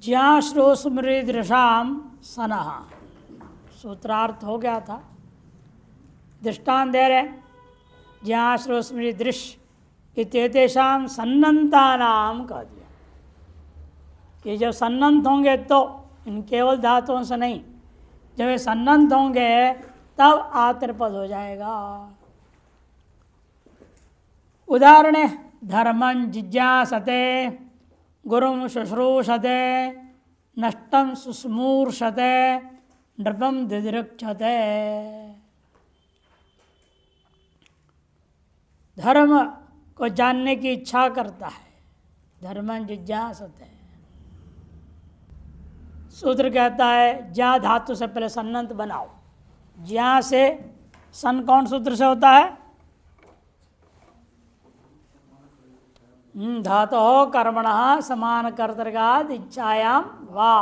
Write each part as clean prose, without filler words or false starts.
ज्ञा श्रोस्मृदृशाम सनः, सूत्रार्थ हो गया था। दृष्टांत दे रहे, ज्ञा श्रोस्मृदृश इत्येतेषां सन्नन्तानाम कह दिया। ये जब सन्नंत होंगे तो इन केवल धातुओं से नहीं, जब ये सन्नंत होंगे तब आत्मपद हो जाएगा। उदाहरण है, धर्मं जिज्ञासते, गुरुं शुश्रूषते, नष्टं सुस्मूर्षते, नृपं दिदृक्षते। धर्म को जानने की इच्छा करता है, धर्मं जिज्ञासते। सूत्र कहता है ज्या धातु से पहले सन्नंत बनाओ। ज्या से सन कौन सूत्र से होता है? धातो कर्मणः समान कर्तृकाद इच्छायाम वा,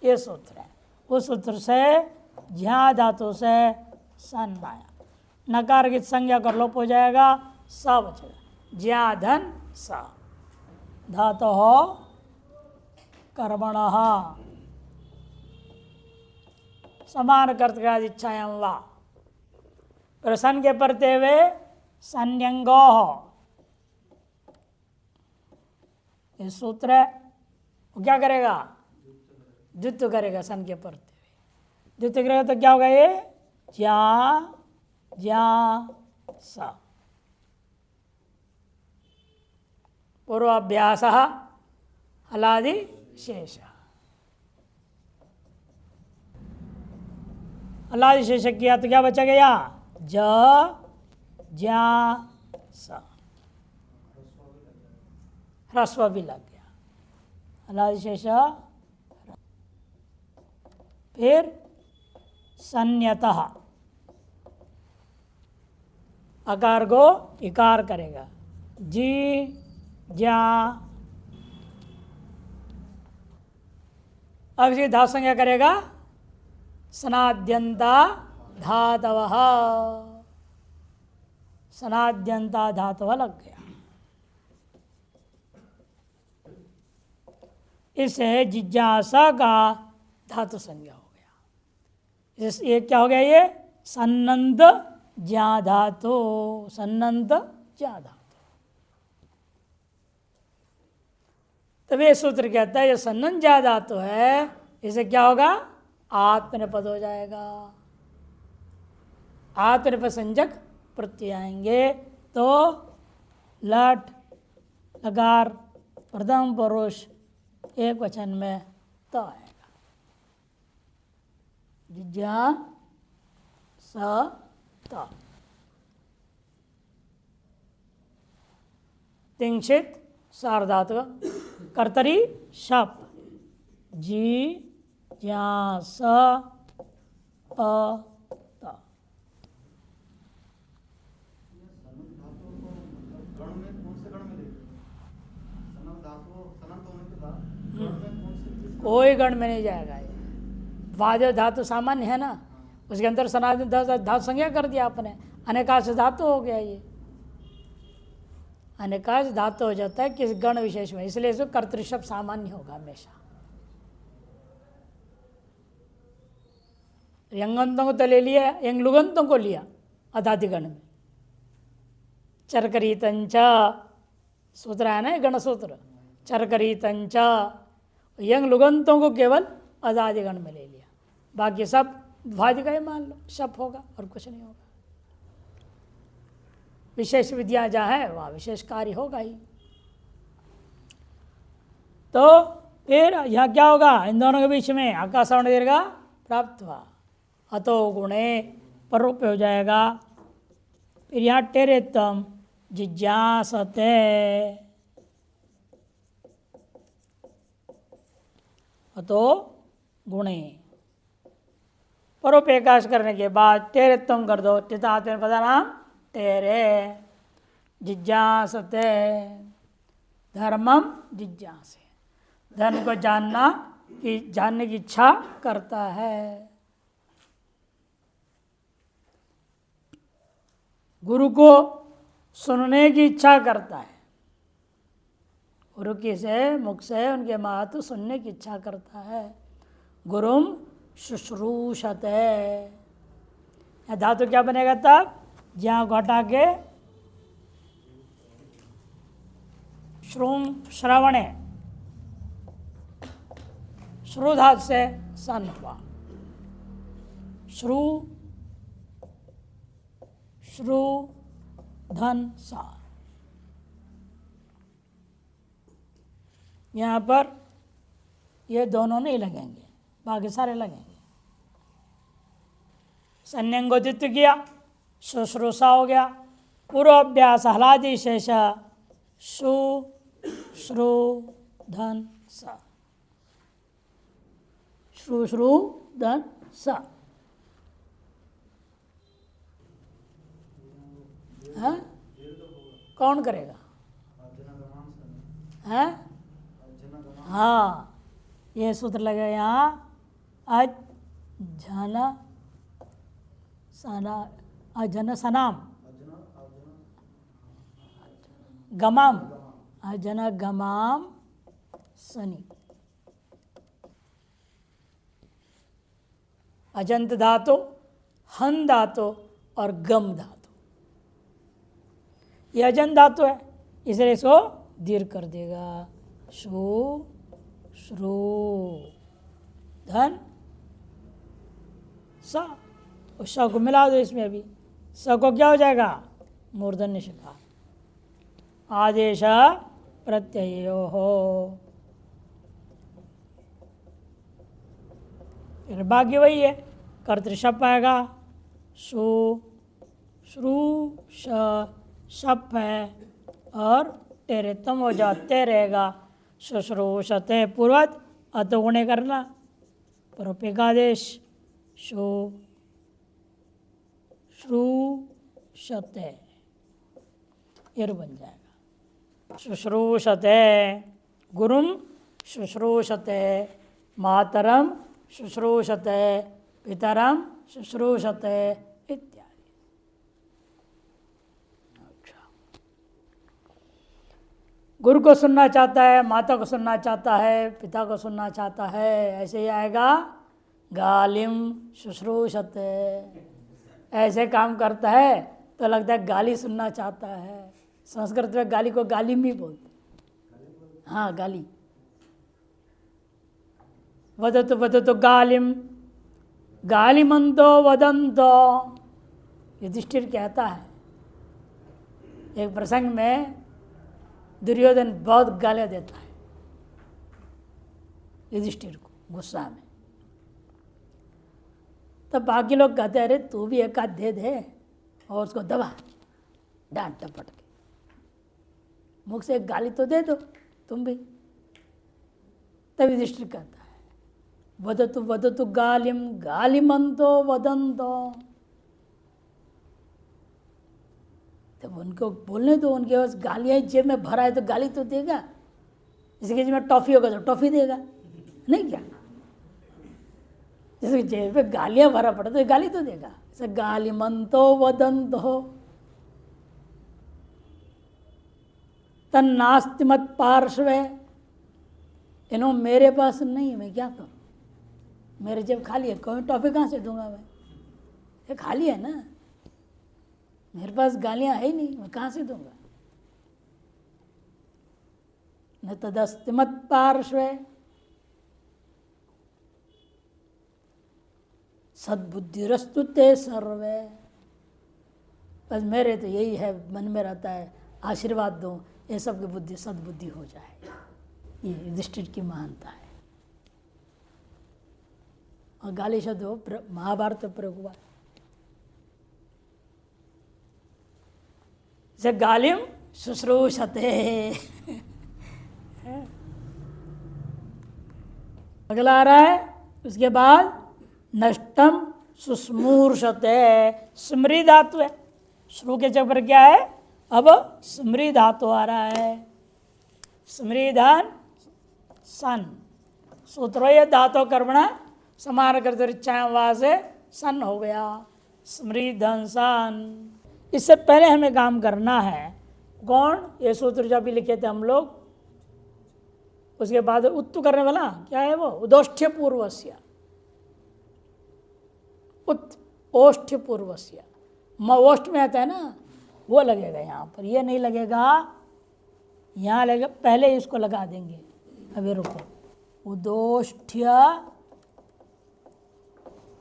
ये सूत्र है। उस सूत्र से ज्या धातु से सन आया, नकार की संज्ञा कर लोप हो जाएगा, स बचेगा। ज्या धन स, धातो कर्मणः समान कर्तृकाद इच्छायाम वा। प्रसन्न के परते हुए संयंगो, ये सूत्र है। वो क्या करेगा? द्वित्व करेगा सन के परते हुए। द्वित्व करेगा तो क्या होगा? ये ज्या ज्या स। पूर्वाभ्यास हलादि शेष, हलादि शेष किया तो क्या बचा गया? ज ज्या स, ह्रस्व भी लग गया, हलादि शेष। फिर संयतः, अकार को इकार करेगा, जी ज्या। अब इसी धातु संज्ञा करेगा सनाद्यंता धातवः, सनाद्यंता धातव लग गया। इससे जिज्ञासा का धातु संज्ञा हो गया। ये क्या हो गया? ये सन्नंत ज्या धातु, सन्नंत ज्या धातु। तब ये सूत्र कहता है ये सन्नंत ज्या धातु है, इसे क्या होगा? आत्मनेपद हो जाएगा। आत्मनेपद संजक प्रत्यय आएंगे तो लट लकार प्रथम पुरुष एक वचन में तो आएगा, जिज्ञा स त। तिंक्षित सार्वधातु कर्तरी शप, जी ज्या स प त। कोई गण में नहीं जाएगा। ये वाद्य धातु सामान्य है ना, उसके अंदर सनातन धातु संज्ञा कर दिया आपने, अनेकाश धातु हो गया। ये अनेकाश धातु हो जाता है किस गण विशेष में, इसलिए इसको कर्तृशब्द सामान्य होगा हमेशा। यंगंतों को तो ले लिया, यंग लुगंतों को लिया अधादिगण में। चरकरीतंच सूत्र है ना, गण सूत्र, चरकरीतंच। यंग लुगंतों को केवल अदादिगण में ले लिया, बाकी सब द्वादिग ही मान लो, शप होगा और कुछ नहीं होगा। विशेष विद्या जहाँ है वहाँ विशेष कार्य होगा ही। तो फिर यहाँ क्या होगा? इन दोनों के बीच में आकाशवर्ण दीर्घ प्राप्त हुआ, अतो गुणे पर रूप हो जाएगा। फिर यहाँ टेरेतम जिज्ञासते, अतो गुणे परोप एकाश करने के बाद टेरेत्तम कर दो, टितात्म पदा नाम टेरे। जिज्ञासते धर्मम जिज्ञासे, धर्म को जानना कि जानने की इच्छा करता है। गुरु को सुनने की इच्छा करता है, रुकी से मुख से उनके मातु सुनने की इच्छा करता है। गुरुम शुश्रूषते, धातु क्या बनेगा तब? जहाँ घटा के श्रूम श्रवणे, श्रु धातु से सन हुआ। श्रु श्रु धन सा, यहाँ पर ये दोनों नहीं लगेंगे, बाकी सारे लगेंगे। संन्यंगोदित्व किया, शुश्रूषा हो गया। पूर्वाभ्यास हलादि शेष शु श्रु धन सा, श्रु श्रु धन सा। हाँ? कौन करेगा? हाँ हाँ, ये सूत्र लगेगा यहाँ। अजन सना, अजन सनाम गमाम, अजन गमाम सनी। अजंत धातु, हन धातु और गम धातु, ये अजंत धातु है, इसलिए इसको दीर्घ कर देगा। शु श्रु धन सा, और स को मिला दो इसमें अभी, स को क्या हो जाएगा? मूर्धन्य शिखा। आदेश प्रत्ययो हो, फिर बाकी वही है, कर्तृशप आएगा। शु श्रु शप है और तेरे तम हो जाते रहेगा। शुश्रूषते पूर्वत अतोगुणे करना, परोपेकादेश शु श्रूषते, ये बन जाएगा। शुश्रूषते गुरुम शुश्रूषते, मातरम शुश्रूषते, पितरम शुश्रूषते इत्यादि। गुरु को सुनना चाहता है, माता को सुनना चाहता है, पिता को सुनना चाहता है, ऐसे ही आएगा। गालिम शुश्रूषते, ऐसे काम करता है तो लगता है गाली सुनना चाहता है। संस्कृत में गाली को गालिम भी बोलते। हाँ, गाली। वदतु वदतु गालिम, गालिमंतो वदंतो, युधिष्ठिर कहता है। एक प्रसंग में दुर्योधन बहुत गालियाँ देता है युधिष्ठिर को गुस्सा में। तब बाकी लोग कहते हैं, अरे तू भी एक आध दे दे और उसको दबा, डांट टपट के, मुख से एक गाली तो दे दो तुम भी। तब युधिष्ठिर कहता है, वदतु वदतु गालिम गालिमंतो वदंतो, तब उनको बोलने दो, उनके पास गालियाँ जेब में भरा है तो गाली तो देगा। जैसे जेब में टॉफ़ी होगा तो टॉफ़ी देगा, नहीं क्या? जैसे जेब में गालियाँ भरा पड़ा तो गाली तो देगा। जैसे गालिमंतो वदंतो तन्नास्ति मत पार्श्वे, इन्हों मेरे पास नहीं है, मैं क्या करूँ? मेरे जेब खाली है, कोई टॉफ़ी कहाँ से दूंगा मैं? ये खाली है ना, मेरे पास गालियाँ है ही नहीं, मैं कहाँ से दूंगा? न तदस्ति मत पार्श्वे सद्बुद्धिरस्तु ते सर्वे, बस मेरे तो यही है, मन में रहता है आशीर्वाद दूँ, ये सब की बुद्धि सद्बुद्धि हो जाए। ये युधिष्ठिर की महानता है। और गाली शब्द महाभारत में प्रयोग हुआ। जैसे गालिम शुश्रूषते। अगला आ रहा है, उसके बाद नष्टम सुस्मूर्षते, स्मृ धातु है। श्रु के जगह पर क्या है? अब स्मृ धातु आ रहा है। स्मृधन सन, सूत्रोय धातु कर्मणा समान करते इच्छाएं वहाँ से सन हो गया। स्मृधन सन। इससे पहले हमें काम करना है। कौन? ये सूत्र जो अभी लिखे थे हम लोग, उसके बाद उत्तु करने वाला क्या है वो, उदोष्ठ्य पूर्वस्य, उत ओष्ठ्य पूर्वस्य, ओष्ठ में आता है ना, वो लगेगा यहाँ पर, ये नहीं लगेगा, यहाँ लगेगा, पहले इसको लगा देंगे। अभी रुको, उदोष्ठ्य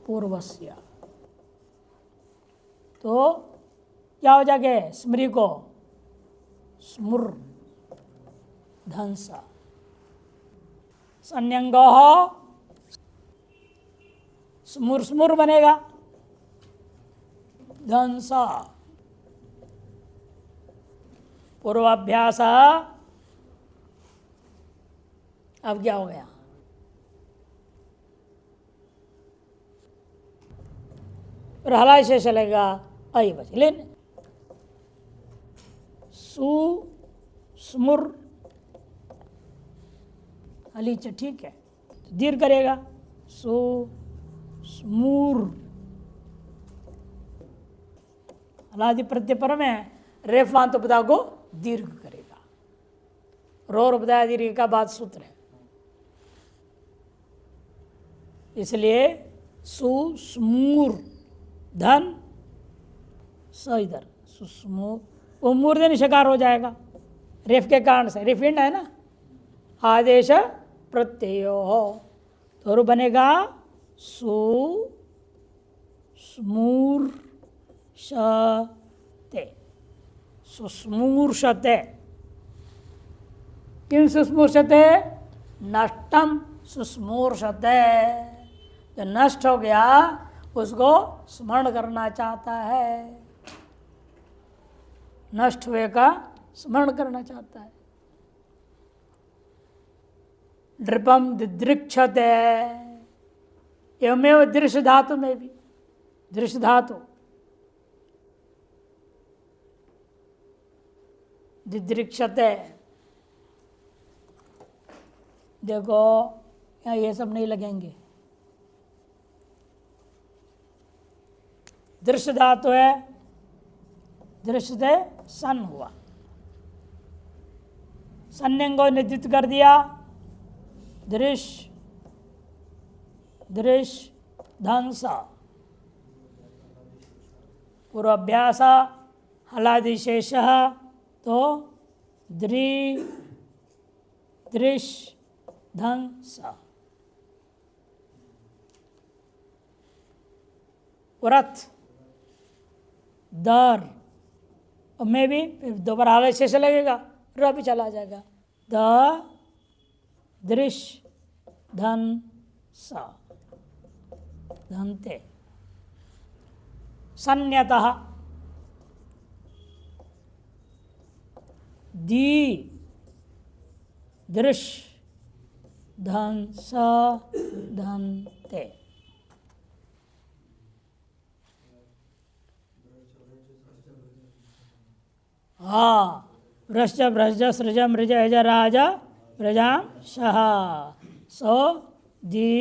पूर्वस्य, तो क्या हो जाएगा, स्मृ को स्मुर धंसा, संयंग स्मुर स्मुर बनेगा, धंसा, पूर्वाभ्यास। अब क्या हो गया, हलाय से चलेगा, आई बच लेने, सु स्मुर हलीच, ठीक है, दीर्घ करेगा, सु स्मूर, हलादि प्रत्यय पर में रेफांत उपदा को दीर्घ करेगा, रोर उपदा दीर्घ का बाद सूत्र है, इसलिए सुस्मूर धन स इधर सुस्मूर, वो मूर्धन्य शकार हो जाएगा रेफ के कारण से, रिफिंड है ना, आदेश प्रत्ययो हो, तो बनेगा सु स्मूर शते, सुस्मूर्षते, किन सुस्मूर्षते, नष्टम सुस्मूर्षते, जो नष्ट हो गया उसको स्मरण करना चाहता है, नष्ट हुए का स्मरण करना चाहता है। नृपम दिदृक्षते, एवमेव दृश्य धातु में भी, दृश्य धातु दिदृक्षते, देखो यहाँ ये सब नहीं लगेंगे, दृश्य धातु है, दृश्य से सन हुआ, सन्यंग को निश्चित कर दिया, दृश्य दृश्य धंस, पूर्वाभ्यास हलादिशेष, तो दृ दृश्य धंस, व्रत दर में भी दोबारा हाल शेष लगेगा, र भी चला जाएगा, द दृश्य धन स धनते, संयतः दी दृश्य धन स धनते, हाँ, भ्रश्च भ्रज सृज मृज यज राज प्रजा सह, सो दी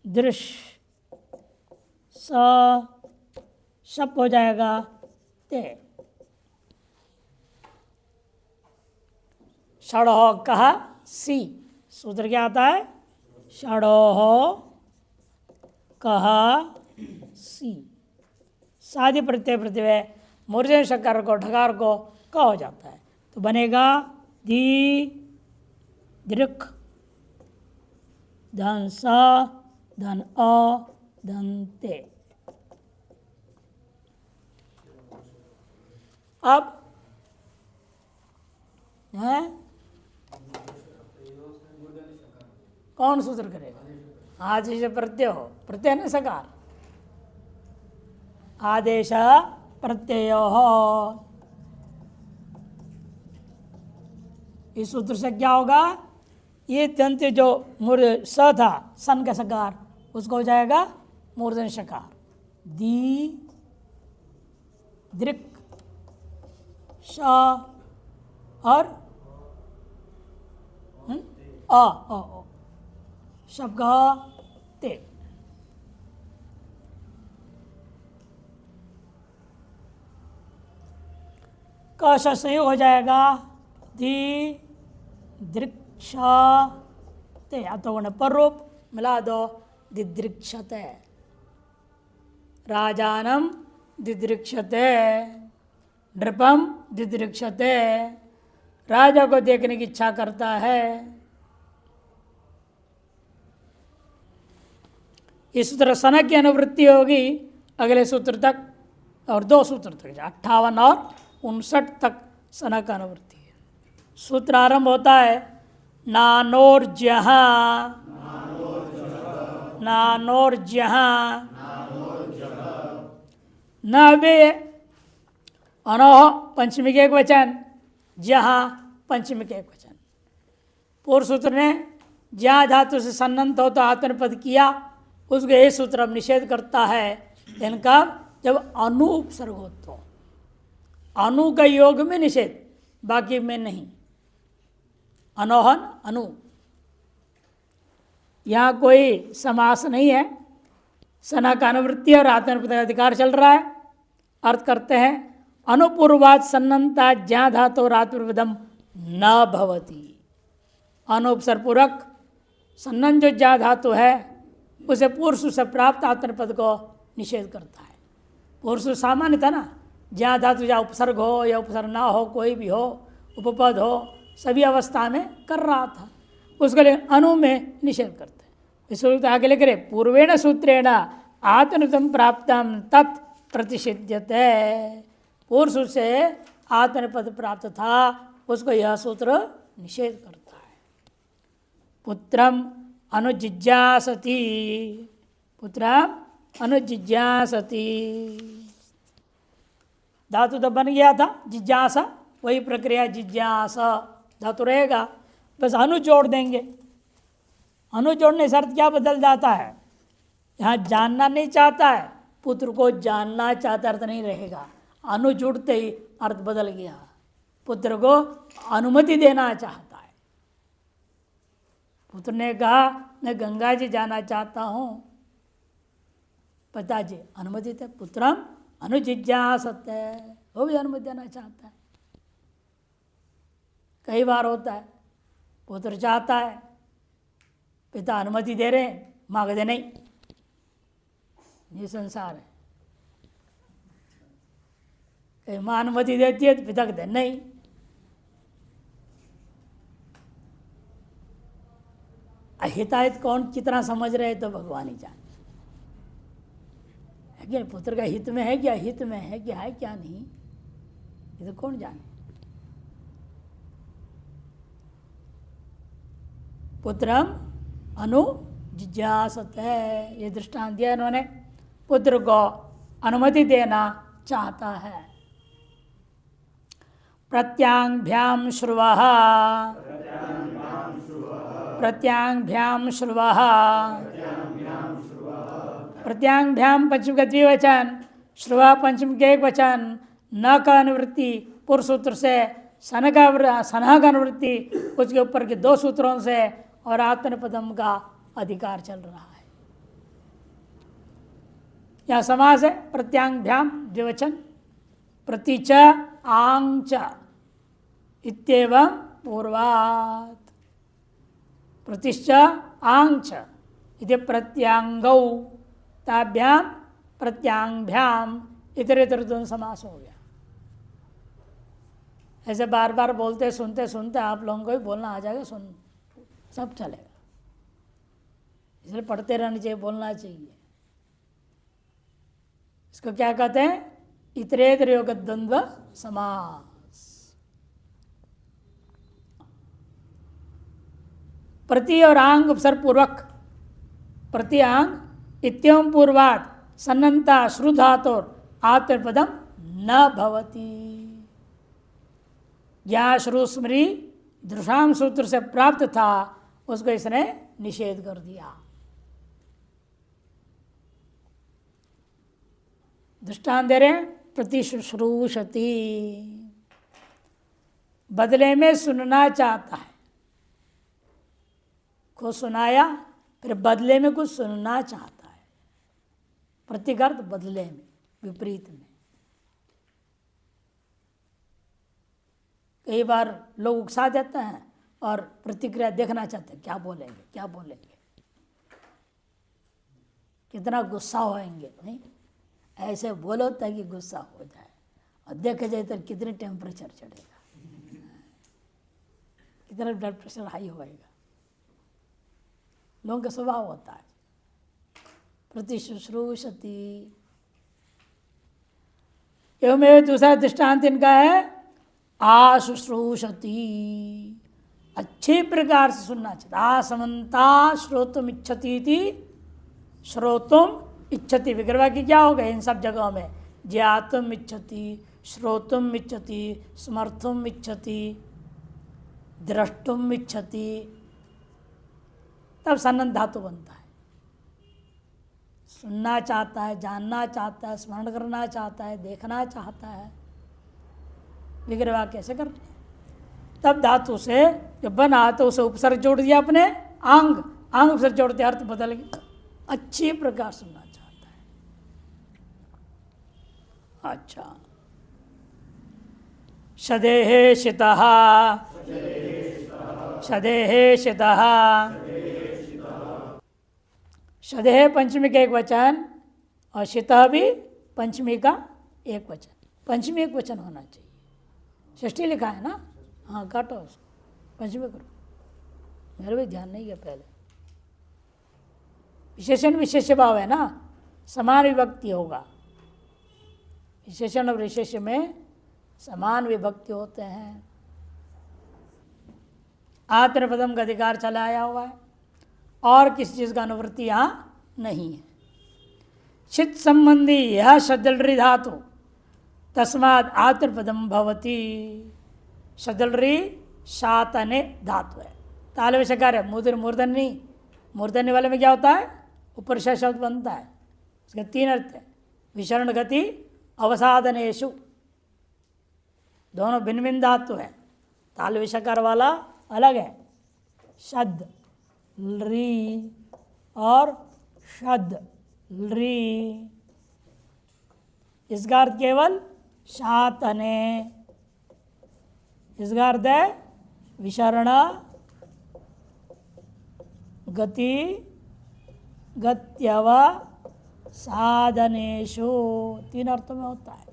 दृश्य स शप हो जाएगा, ते, षड़ो कहा सी, सूत्र क्या आता है, षड़ो कहा सी, साधि प्रत्यय प्रत्यय मूर्धन्य शकार को ढकार को क हो जाता है, तो बनेगा दी दृक् धन स धन अ धन ते। अब है कौन सूत्र करेगा, आदेश प्रत्यय हो, प्रत्यय न सकार, आदेश प्रत्यय हो, इस सूत्र से क्या होगा, ये दंत जो मूर्ध स था सन का सकार, उसको हो जाएगा मूर्धन्य शकार, दी दृक् श और अ शब्द ते, क संयोग हो जाएगा, दी दृक् दिदृक्षते, या तो उन्हें पर रूप मिला दो, दिदृक्षते, राजानम दिदृक्षते, नृपम दिदृक्षते, राजा को देखने की इच्छा करता है। इस सूत्र सन की अनुवृत्ति होगी अगले सूत्र तक, और 2 सूत्र तक, 58 और 59 तक सन का अनुवृत्ति है। सूत्र आरंभ होता है नानोर्जहा, नानोर्जहा, न वे अनोह पंचमी के एक वचन, जहाँ पंचमी के एक वचन। पूर्व सूत्र ने जहाँ धातु से सन्नंत हो तो आत्मनिपद किया, उसको ये सूत्र अब निषेध करता है। इनका जब अनु उपसर्ग हो तो अनु का योग में निषेध, बाकी में नहीं। अनोहन अनु, यहाँ कोई समास नहीं है, सना का अनुवृत्ति और आत्मनिपद का अधिकार चल रहा है। अर्थ करते हैं अनुपूर्वात सन्नंता ज्ञा धातु आत्मनिपदम न भवति। अनुपसर्ग पूर्वक सन्नन जो ज्ञा धातु है उसे पूर्व से प्राप्त आत्मनिपद को निषेध करता है। पूर्व सामान्य था ना, ज्ञा धातु या उपसर्ग हो या उपसर्ग ना हो, कोई भी हो, उपपद हो, सभी अवस्था में कर रहा था, उसके लिए अनु में निषेध करते हैं। इसलिए आगे लिख रहे पूर्वेण सूत्रेण आत्मनिपदम प्राप्तम तत् प्रतिषिध्यते। पूर्व से आत्मनिपद प्राप्त था, उसको यह सूत्र निषेध करता है। पुत्रम अनुजिज्ञासति, पुत्रम अनुजिज्ञासति, धातु तो बन गया था जिज्ञासा, वही प्रक्रिया जिज्ञासा धातु रहेगा, बस अनु जोड़ देंगे। अनु जोड़ने से अर्थ क्या बदल जाता है, यहाँ जानना नहीं चाहता है, पुत्र को जानना चाहता अर्थ नहीं रहेगा। अनु जुड़ते ही अर्थ बदल गया, पुत्र को अनुमति देना चाहता है। पुत्र ने कहा मैं गंगा जी जाना चाहता हूँ, पिताजी अनुमति थे, पुत्रम अनुजिज्ञासते, वो भी अनुमति देना चाहता है। कई बार होता है पुत्र चाहता है, पिता अनुमति दे रहे हैं, मांग दे नहीं, ये संसार है। कहीं माँ अनुमति देती है तो पिता कहते नहीं। अहिताहित कौन कितना समझ रहे तो भगवान ही जाने, है कि पुत्र का हित में है क्या, हित में है क्या, है क्या नहीं, ये तो कौन जाने। पुत्रम अनु जिज्ञासत है, ये दृष्टांत दिया इन्होंने, पुत्र को अनुमति देना चाहता है। प्रत्यांभ्याम श्रुवः, प्रत्यांभ्याम श्रुवः, प्रत्यांभ्याम पंचम का द्विवचन, श्रुवा पंचम के एक वचन, न का अनुवृत्ति पूर्व सूत्र से, सन का अनुवृत्ति उसके ऊपर के 2 सूत्रों से, और आत्मनिपदम का अधिकार चल रहा है। यह समास है प्रत्यांभ्याम द्विवचन, प्रति च आंग च इत्येवं पूर्वात्, प्रतिश्च आंग च इति प्रत्यांगौ ताभ्याम प्रत्यांभ्याम इतर इतर दोनों समास हो गया। ऐसे बार बार बोलते सुनते सुनते आप लोगों को भी बोलना आ जाएगा, सुन सब चलेगा। इसलिए पढ़ते रहना चाहिए, बोलना चाहिए। इसको क्या कहते हैं, इतरेतर योग द्वंद्व समास। प्रति और आंग उपसर्ग पूर्वक, प्रति आंग इत्यं पूर्वात् सन्नंता श्रु धातोर आत्मपदम न भवति। ज्ञा श्रु स्मृति दृशाम सूत्र से प्राप्त था, उसको इसने निषेध कर दिया। दृष्टांत दे रहे हैं, प्रतिश्रुषति, बदले में सुनना चाहता है, को सुनाया फिर बदले में कुछ सुनना चाहता है। प्रतिगर्त बदले में, विपरीत में। कई बार लोग उकसा देते हैं और प्रतिक्रिया देखना चाहते हैं, क्या बोलेंगे क्या बोलेंगे, कितना गुस्सा होएंगे। नहीं, ऐसे बोलो ताकि गुस्सा हो जाए, और देखे जाए तो कितने टेम्परेचर चढ़ेगा, कितना ब्लड प्रेशर हाई होएगा। लोगों का स्वभाव होता है। प्रतिशुश्रूषति, एवं दूसरा दृष्टांत इनका है आशुश्रूषति, अच्छे प्रकार से सुनना चाहिए। आसमंता श्रोतुम इच्छति थी, श्रोतुम इच्छति विग्रह की क्या हो गए इन सब जगहों में, ज्ञातुम इच्छति, श्रोतुम इच्छति, स्मर्थुम इच्छति, द्रष्टुम इच्छति, तब सन्नन धातु बनता है। सुनना चाहता है, जानना चाहता है, स्मरण करना चाहता है, देखना चाहता है, विग्रह कैसे करते हैं? तब धातु से जब बना तो उसे उपसर्ग जोड़ दिया अपने अंग, अंग उपसर्ग जोड़ते अर्थ बदल गया, अच्छी प्रकार सुनना चाहता है। अच्छा, शदेहे शितः, शदेहे शितः, शदेह पंचमी का एक वचन और शितः भी पंचमी का एक वचन, पंचमी एक वचन होना चाहिए। षष्ठी लिखा है ना, हाँ काटो उसको, पंचमी करो, मेरे भी ध्यान नहीं है पहले। विशेषण विशेष भाव है ना, समान विभक्ति होगा, विशेषण और विशेष में समान विभक्ति होते हैं। आत्मपदम का अधिकार चला आया हुआ है और किसी चीज़ का अनुवृत्ति यहाँ नहीं है। चित संबंधी यह शदलरी धातु तस्माद आत्मपदम भवती, शदलरी शातने धातु है, तालव्य शकार है, मूर्धन्य, मूर्धन्य वाले में क्या होता है, ऊपर से शब्द बनता है, उसके तीन अर्थ है, विशरण गति अवसाधनेशु, दोनों भिन्न भिन्न धातु है। तालव्य शकार वाला अलग है, शद री और शद री, इसका अर्थ केवल शातने, इसका अर्थ है विशरण गति गत्यव साधनेशु, तीन अर्थों में होता है।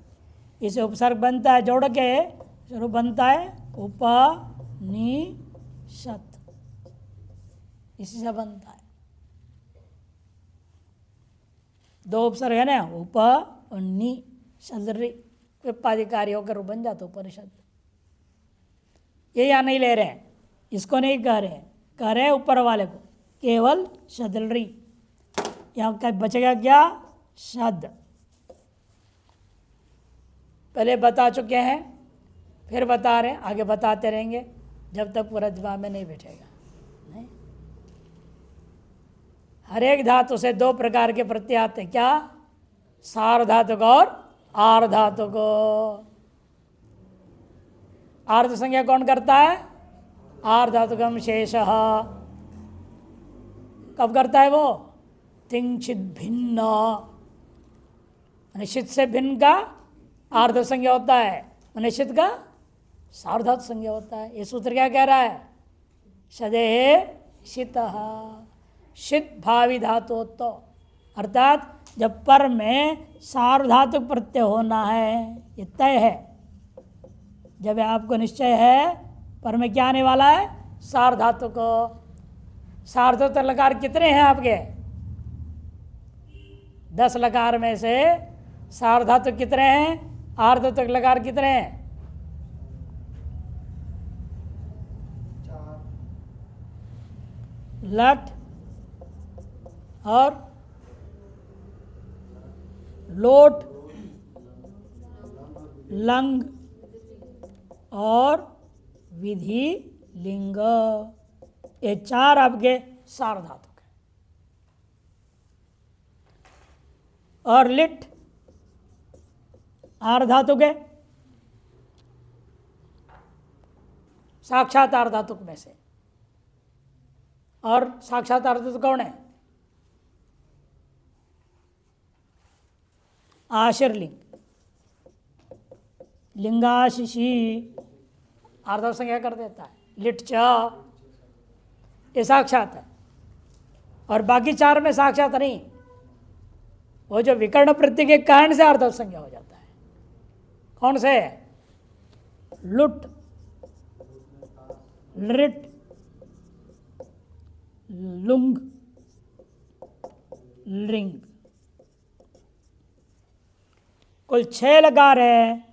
इसे उपसर्ग बनता है जोड़ के, शुरू बनता है उपनिषद, इसी से बनता है। दो उपसर्ग है ना, उप और नी, शदरी विपाधिकारी होकर बन जाता उपनिषद। ये यहाँ नहीं ले रहे हैं, इसको नहीं कह रहे हैं, कह रहे हैं ऊपर वाले को, केवल शदलरी। यहाँ का बचेगा क्या, शद, पहले बता चुके हैं, फिर बता रहे हैं, आगे बताते रहेंगे जब तक पूरा दिमाग में नहीं बैठेगा। नहीं, हर एक धातु से दो प्रकार के प्रत्यय आते हैं, क्या, सार्वधातुक और आर्धातुक। आर्ध संज्ञा कौन करता है, आर्धातुकम शेषः, कब करता है वो, तिंचित भिन्न, निश्चित से भिन्न का आर्ध संज्ञा होता है, निश्चित का सार्वधातु संज्ञा होता है। ये सूत्र क्या कह रहा है, शदेः शितः, शित भावी धातु तो, अर्थात जब पर में सार्वधातुक प्रत्यय होना है, ये तय है। जब आपको निश्चय है पर में क्या आने वाला है, सार्वधातुक। सार्वधातुक लकार कितने हैं आपके, 10 लकार में से सार्वधातुक कितने हैं, आर्धातुक लकार कितने हैं, 4, लट और लोट, लंग और विधि लिंग, ये 4 आपके सार्वधातुक है। और लिट आर्धातुक है, साक्षात आर्धातुक में से। और साक्षात आर्धातुक कौन है, आशीर्लिंग, लिंगाशिशी आर्धातुक संज्ञा कर देता है। लिट च, ये साक्षात है। और बाकी 4 में साक्षात नहीं। वो जो विकर्ण प्रत्यय के कारण से आर्धव संज्ञा हो जाता है। कौन से? लुट, लिट, लुंग, लिंग, कुल 6 लकार है।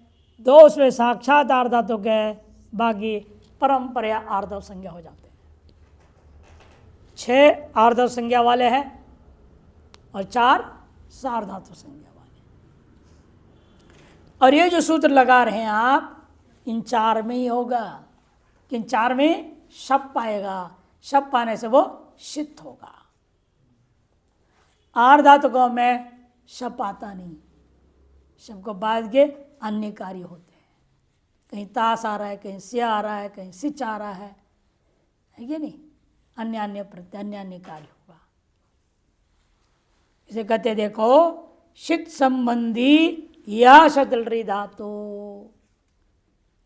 2 उसमें साक्षात आर्धातुक है, बाकी परंपरा आर्धव संज्ञा हो जाते हैं। 6 आर्धव संज्ञा वाले हैं और 4 सार्धातु संज्ञा वाले। और ये जो सूत्र लगा रहे हैं आप, इन 4 में ही होगा। इन 4 में शप पाएगा, शप पाने से वो शित होगा। आर्धातुकों में शप आता नहीं। शप को बाद के अन्य कार्य होते हैं। कहीं तास आ रहा है, कहीं सिया आ रहा है, कहीं सिच आ रहा है कि नहीं? अन्य अन्य प्रत्यय, अन्य अन्य कार्य होगा। इसे कहते देखो, शित संबंधी या शतलरी धातु,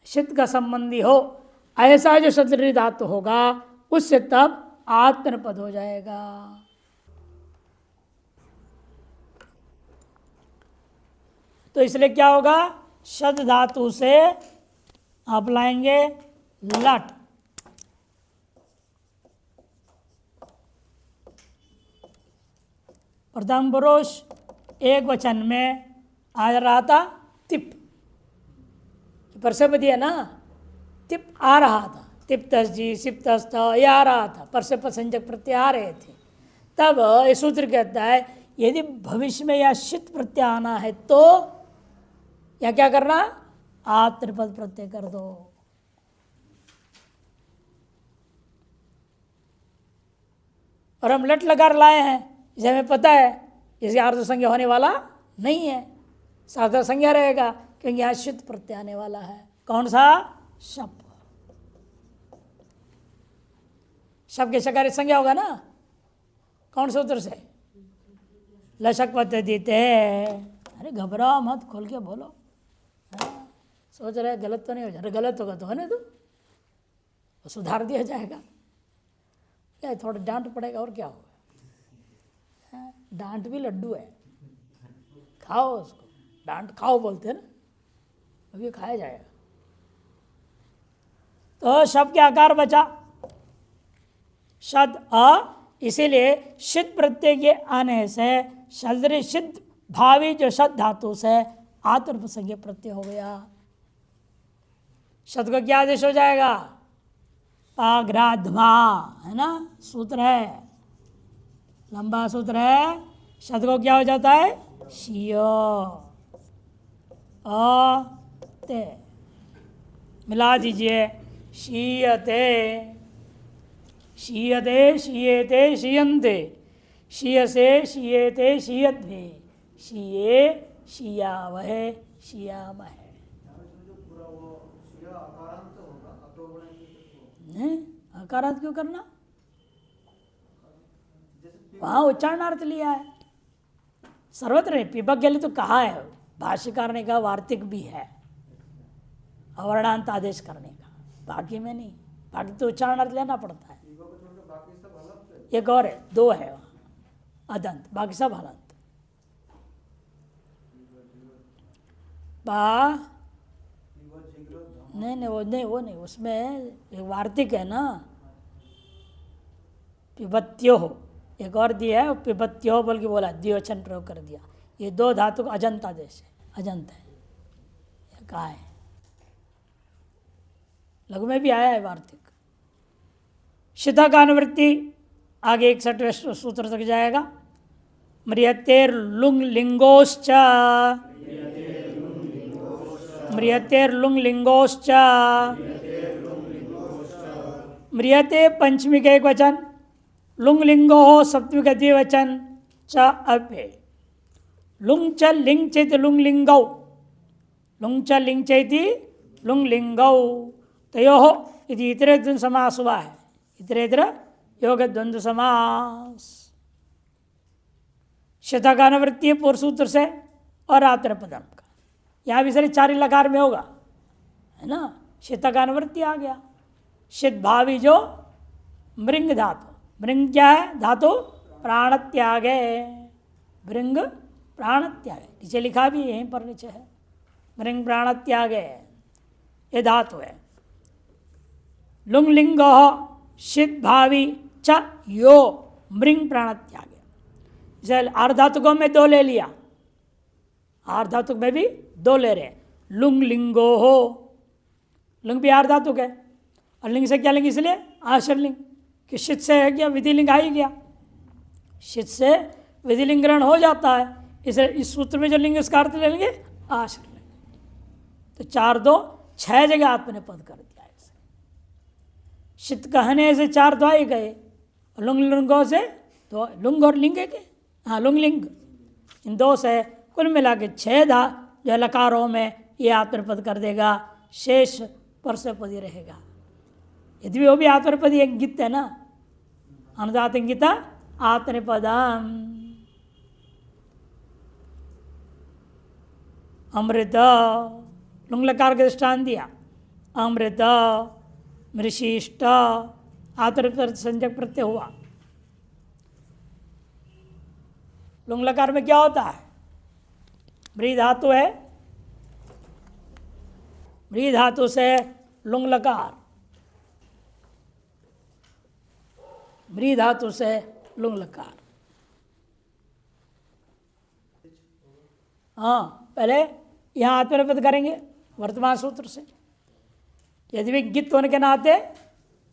शित का संबंधी हो ऐसा जो शतलरी धातु होगा, उससे तब आत्मपद हो जाएगा। तो इसलिए क्या होगा? शद धातु से आप लाएंगे लट, प्रथम पुरुष एक वचन में आ रहा था तिप, परसेपति है ना, तिप आ रहा था। तिप्तस जी, सिप्तस ये आ रहा था, परसेप संजक प्रत्यय आ रहे थे। तब ये सूत्र कहता है यदि भविष्य में या शित प्रत्यय आना है तो या क्या करना? आप त्रिपद प्रत्यय कर दो। और हम लट लकार लाए हैं, इसे हमें पता है इसे आर्ध संज्ञा होने वाला नहीं है, सार्ध संज्ञा रहेगा, क्योंकि यहाँ शित प्रत्यय आने वाला है। कौन सा? शप। शप के शकार संज्ञा होगा ना। कौन सूत्र से? लशक पद्धति। अरे घबराओ मत, खोल के बोलो। हाँ, सोच रहे गलत तो नहीं हो जाए? गलत होगा तो है ना, तो सुधार दिया जाएगा। क्या थोड़ा डांट पड़ेगा और क्या होगा? डांट भी लड्डू है, खाओ उसको। डांट खाओ बोलते हैं ना, अभी खाया जाएगा। तो शब्द के आकार बचा शद अ, इसीलिए शित प्रत्यय के आने से शल्दरी सिद्ध भावी जो शद धातु से आत्मसंज्ञ प्रत्यय हो गया। शब्द को क्या आदेश हो जाएगा? पाग्राध्मा, है ना, सूत्र है, लंबा सूत्र है। शब्द को क्या हो जाता है? शियो ते, मिला दीजिए। शीयते, शीयते, शीयते, शीयन्ते, शीयसे, शीयते, शीयद्भे, शीये, शीयावहे, शीयामहे। अकारांत क्यों करना? वहाँ उच्चारणार्थ लिया है, सर्वत्र नहीं। पिबक के लिए तो कहा है, भाष्यकार ने कहा वार्तिक भी है अवर्णांत आदेश करने का, बाकी में नहीं। बाकी तो उच्चारणार्थ लेना पड़ता है। एक और है, 2 है वहाँ अदंत, बाकी सब हलंत। नहीं, वो नहीं, उसमें एक वार्तिक है ना, पिबत्यो हो, एक और दिया है पिबत्यो बोल के बोला, द्विवचन प्रयोग कर दिया। ये 2 धातु का अजंत आदेश है, अजंत है, कहा है। लघु में भी आया है वार्तिक। शिता का अनुवृत्ति आगे 61वें सूत्र तक जाएगा। म्रियतेर लुंग लिंगोश्च, म्रियतेर लुंग लिंगोश्च, म्रियते पंचमी का एक वचन, लुंग लिंगो हो सप्तमी का द्विवचन, च अभ्ये। लुंग च लिंग चेत लुंग लिंगौ, लुंग च लिंग चेति लुंग लिंगौ, तयो इति इतरे द्वंद्व समास हुआ है। इतरेतर योग द्वंद्व समास। शतकानुवृत्ति पूर्व सूत्र से और आत्मपदम का, यहाँ भी सारे 4 लकार में होगा, है ना। शतकानुवृत्ति आ गया, शीत भावी जो मृंग धातु, मृंग क्या है धातु? प्राण त्याग है, मृंग प्राण त्याग है, नीचे लिखा भी यहीं पर नीचे है, मृंग प्राण त्याग है, ये धातु है। लुंग लिंगो शीत भावी च यो मृंग प्राण त्याग है। जैसे आर्धातुकों में दो ले लिया, आर्धातुक में भी दो ले रहे, लुंग लिंगो हो, लिंग भी आर्धातुक है, और लिंग से क्या लिंग? इसलिए आश्रय लिंग, कि शीत से है क्या विधिलिंग आ ही गया, शीत से विधिलिंग ग्रहण हो जाता है, इसे इस सूत्र में जो लिंग इसका अर्थ ले लेंगे आश्रय लिंग। तो 4 2 6 जगह आपने पद कर दिया इसे। शीत कहने से 4 तो आ ही गए, लुंग लिंगों से तो लुंग और लिंग है के, हाँ लुंग लिंग, इन 2 से कुल मिला के 6 धा जो लकारों में ये आत्मपद कर देगा, शेष परस्वपदी रहेगा। यदि भी वो भी आत्मपदी इंगित है ना, अनुदात इंगिता आत्मपदम। अमृत लुंग लकार का दृष्टान दिया, अमृत मृशिष्ट आत्मपद संजक प्रत्यय हुआ। लुंग लकार में क्या होता है? मृ धातु है, मृ धातु से लुंग लकार, मृ धातु से लुंग लकार। हाँ, पहले यहाँ आत्मनिपद करेंगे वर्तमान सूत्र से। यदि भी गित होने के नाते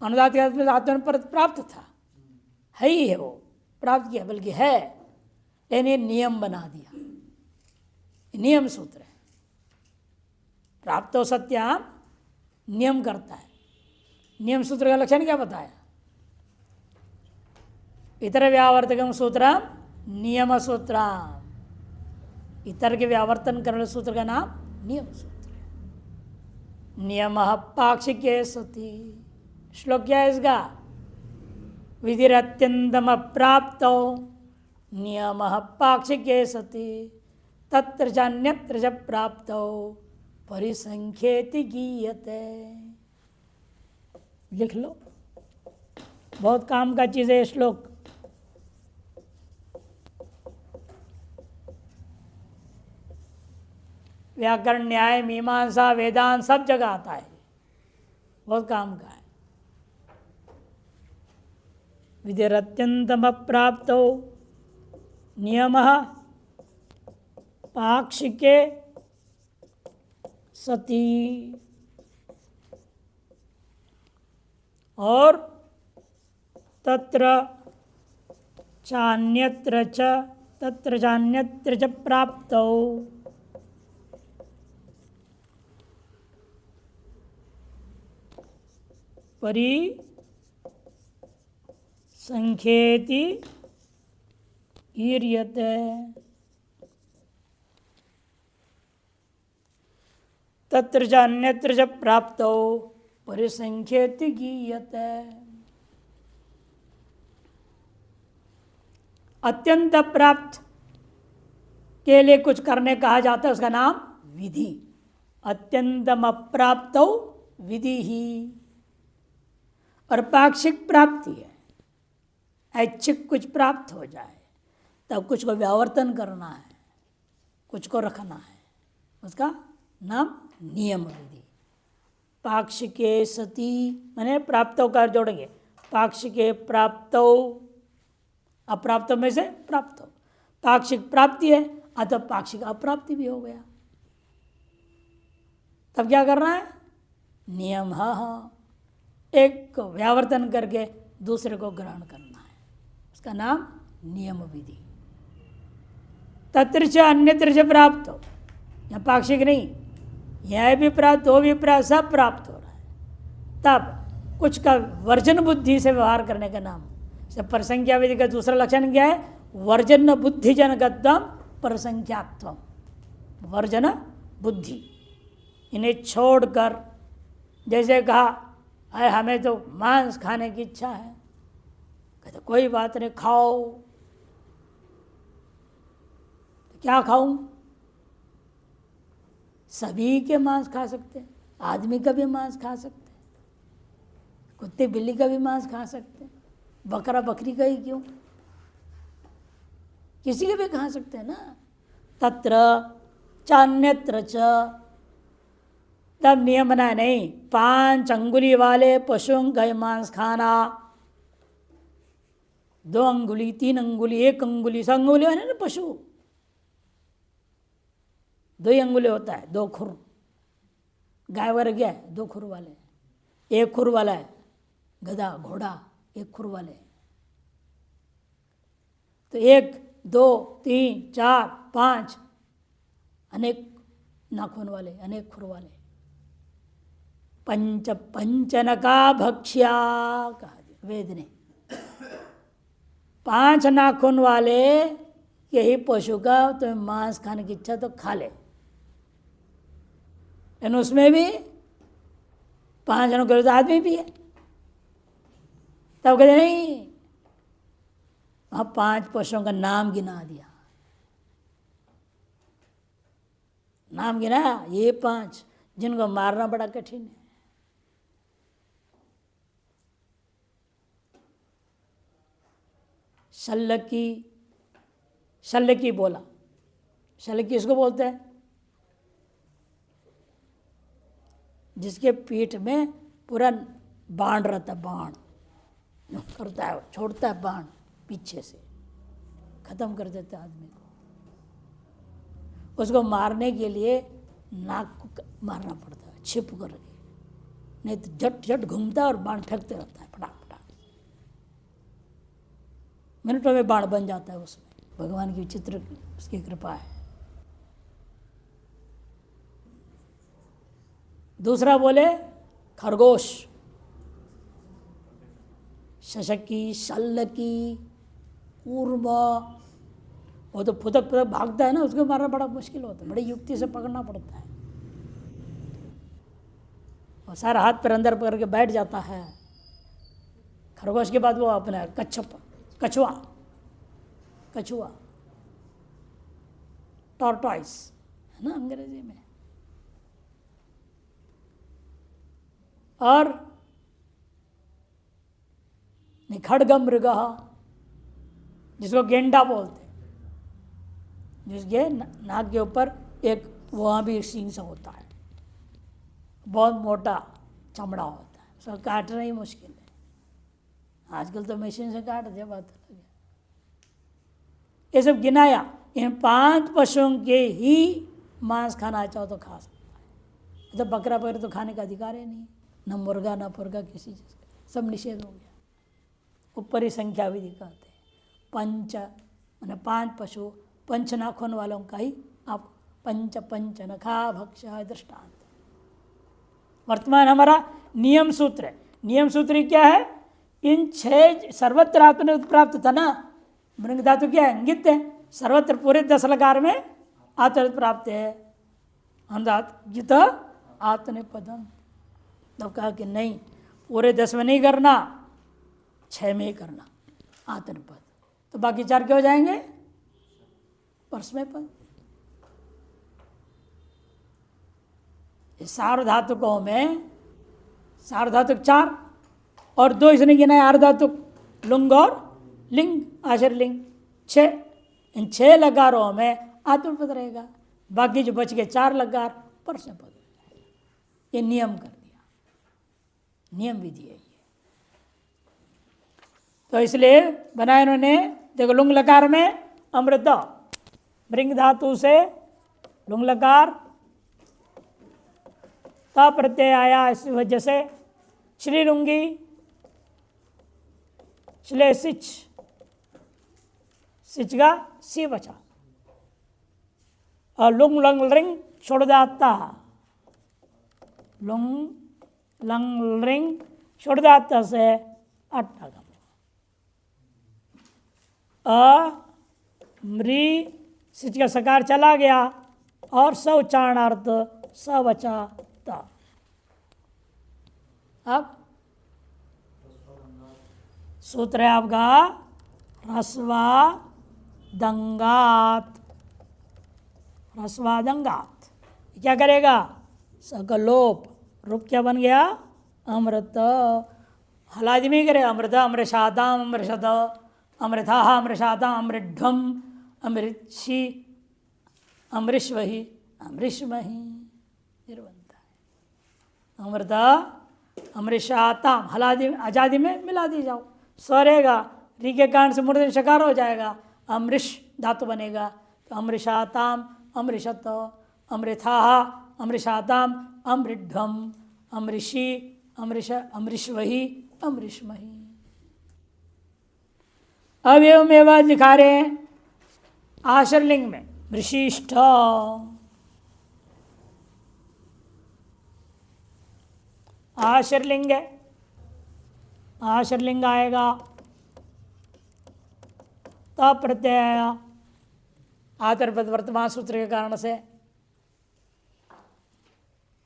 अनुदात आत्मनिपद प्राप्त था, है ही है, वो प्राप्त किया बल्कि है, लेकिन ये नियम बना दिया, नियम सूत्र है। प्राप्तो सत्याम नियम करता है। नियम सूत्र का लक्षण क्या बताया? इतर व्यावर्तकम सूत्रम नियम सूत्रम, इतर के व्यावर्तन करने सूत्र का नाम नियम सूत्र है। नियम पाक्षिके सति, श्लोक क्या है इसका? विधिरत्यंतम प्राप्त नियम पाक्षिके सति तत्र चान्यत्र च प्राप्त परिसंख्येति गीयते। लिख लो, बहुत काम का चीज है ये श्लोक। व्याकरण, न्याय, मीमांसा, वेदांत सब जगह आता है, बहुत काम का है। विधिरत्यंतम प्राप्त नियम पाक्षिके सती, और तत्र चान्यत्र च प्राप्त परिसंख्येति ईर्यते। तत्र च अन्यत्र च प्राप्तो परिसंख्येति गीयते। अत्यंत प्राप्त के लिए कुछ करने कहा जाता है, उसका नाम विधि। अत्यंतम अप्राप्त विधि ही। और पाक्षिक प्राप्ति है, ऐच्छिक कुछ प्राप्त हो जाए तब कुछ को व्यावर्तन करना है, कुछ को रखना है, उसका नाम नियम विधि। पाक्षिके सती मैंने प्राप्तों का जोड़ेंगे, पाक्षिके प्राप्तो, अप्राप्तों में से प्राप्त हो, पाक्षिक प्राप्ति है अतः पाक्षिक अप्राप्ति भी हो गया। तब क्या करना है? नियम एक को व्यावर्तन करके दूसरे को ग्रहण करना है, उसका नाम नियम विधि। तत्र च अन्यत्र च प्राप्त हो, यहाँ पाक्षिक नहीं, यह भी प्राप्त हो भी प्राप्त, सब प्राप्त हो रहा है। तब कुछ का वर्जन बुद्धि से व्यवहार करने का नाम। जब परसंख्या विधि का दूसरा लक्षण क्या है? वर्जन बुद्धि जनकत्वम परसंख्यात्वम। वर्जन बुद्धि, इन्हें छोड़कर, जैसे कहा अरे हमें तो मांस खाने की इच्छा है, कहते कोई बात नहीं खाओ, तो क्या खाऊं? सभी के मांस खा सकते हैं, आदमी का भी मांस खा सकते हैं, कुत्ते बिल्ली का भी मांस खा सकते हैं, बकरा बकरी का ही क्यों, किसी के भी खा सकते हैं ना। तत्र चान्यत्र च, तब नियम बना नहीं 5 अंगुली वाले पशुओं का मांस खाना, 2 अंगुली 3 अंगुली 1 अंगुली 7 अंगुली है ना पशु, 2 ही अंगुली होता है, 2 खुर। गाय वर्ग है 2 खुर वाले, 1 खुर वाला है गधा घोड़ा 1 खुर वाले। तो 1 2 3 4 5 अनेक नाखून वाले, अनेक खुर वाले। पंच पंचनका भक्ष्या कहा वेद ने, 5 नाखून वाले यही पशु का तो मांस खाने की इच्छा तो खा ले, लेकिन उसमें भी 5 जनों के आदमी भी है। तब कहते नहीं, वहाँ 5 पशुओं का नाम गिना दिया, नाम गिना, ये 5 जिनको मारना बड़ा कठिन है। शल्यकी, शल्यकी बोला, शल्यकी इसको बोलते हैं जिसके पीठ में पूरा बाण रहता है, बाण करता है, छोड़ता है बाण पीछे से, खत्म कर देता है आदमी को। उसको मारने के लिए नाक को मारना पड़ता है छिप करके, नहीं तो झट झट घूमता है और बाण फेंकते रहता है फटाक फटाक, मिनटों में बाण बन जाता है उसमें। भगवान की विचित्र उसकी कृपा है। दूसरा बोले खरगोश, शशकी, शल्यकी, कूर्म, वो तो फुदक फुदक भागता है ना, उसको मारना बड़ा मुश्किल होता है, बड़ी युक्ति से पकड़ना पड़ता है। और सारा हाथ पैर अंदर पकड़ के बैठ जाता है। खरगोश के बाद वो अपना कछुआ, कछुआ टॉर्टॉइस है ना अंग्रेजी में। और खड्ग मृग, जिसको गेंडा बोलते, जिसके नाक के ऊपर एक वहाँ भी सींग सा होता है, बहुत मोटा चमड़ा होता है, उसको काटना ही मुश्किल है। आजकल तो मशीन से काट दे, बात अलग है। ये सब गिनाया, इन 5 पशुओं के ही मांस खाना चाहो तो खा सकता है। तो बकरा बकरा तो खाने का अधिकार ही नहीं, न मुर्गा न पुर्गा किसी चीज़ का, सब निषेध हो गया। ऊपर ही संख्या भी दिखाते हैं, 5 मैंने 5 पशु, 5 नाखून वालों का ही आप पंच पंच नखा भक्ष दृष्टांत। वर्तमान हमारा नियम सूत्र है। नियम सूत्र क्या है? इन 6 सर्वत्र आत्मने प्राप्त था ना, मृंग धातु क्या है? इंगित है। सर्वत्र पूरे 10 लकार में आत्म प्राप्त है, गीत आत्मनिपदम। तो कहा कि नहीं, पूरे 10 में नहीं करना, 6 में ही करना आत्मनिपद। तो बाकी 4 क्या हो जाएंगे? परस्मय पद। सार्वधातुकों में सार्वधातुक 4 और 2 इसने गिना है आर्धातुक, लुंग और लिंग, आश्चर्य लिंग 6। इन 6 लकारों में आत्मपद रहेगा, बाकी जो बच गए 4 लकार परस्मय पद। ये नियम कर दिया, नियम विधि है ये। तो इसलिए बनाया इन्होंने, देखो लुंग लकार में अमृत, मृंग धातु से लुंग लकार, ता प्रत्यय आया, इस वजह से श्रीलुंगी, श्ले सिच, सिच का सी बचा, और लुंग लंग रिंग छोड़ जाता, लुंग लंग रिंग छोड़ जाता से अट्ठागम, मृ सिच का सकार चला गया और स उच्चारणार्थ स बचा ता। अब सूत्र है आपका ह्रस्वा दंगात, ह्रस्वा दंगात क्या करेगा? सकलोप, रूप क्या बन गया? अमृत। हलादि में करे अमृत अमृषाताम अमृषद अमृथा अमृषाताम अमृढ्वम अमृषि अमृष्वहि अमृष्महि बनता है। अमृत अमृषाताम हलादि आजादी में मिला दी जाओ, स्व रहेगा, री के कारण से मूर्धन्य शकार हो जाएगा, अमृष धातु बनेगा। तो अमृषाताम अमृषत अमृथा अमृषाताम अमृढ्वम अमृषि अमृष अमृष्वहि अमृष्महि। अब एवं दिखा रहे हैं आश्रलिंग में मृषिष्ठ। आश्रलिंग है, आश्रलिंग आएगा तब प्रत्यय आया आतरपद वर्तमान सूत्र के कारण से।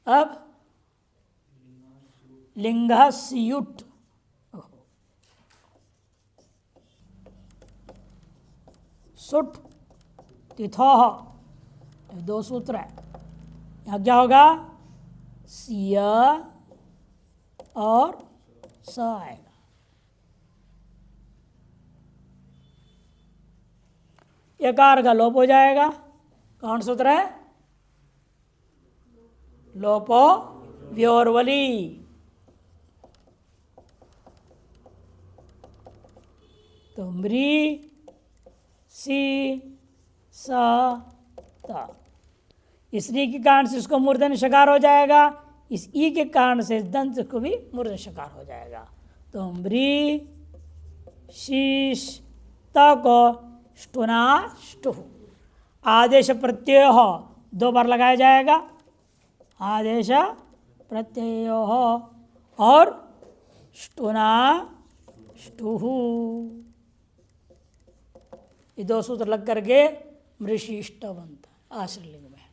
अब लिंग स्युट, सुट तिथो, दो सूत्र है। यहाँ क्या होगा, सिय और स आएगा। यकार का लोप हो जाएगा। कौन सूत्र है, लोपो व्योरवली। तो मृ सी स त, इस री के कारण से इसको मूर्धन्य शकार हो जाएगा, इस ई के कारण से दंत को भी मूर्धन्य शकार हो जाएगा। तो मृ शीश त को ष्टुना ष्टु, आदेश प्रत्यय हो दो बार लगाया जाएगा, आदेश प्रत्यय हो और ष्टुना ष्टुहु, ये दो सूत्र लग करके मृषिष्ट बनता है आश्रलिंग में।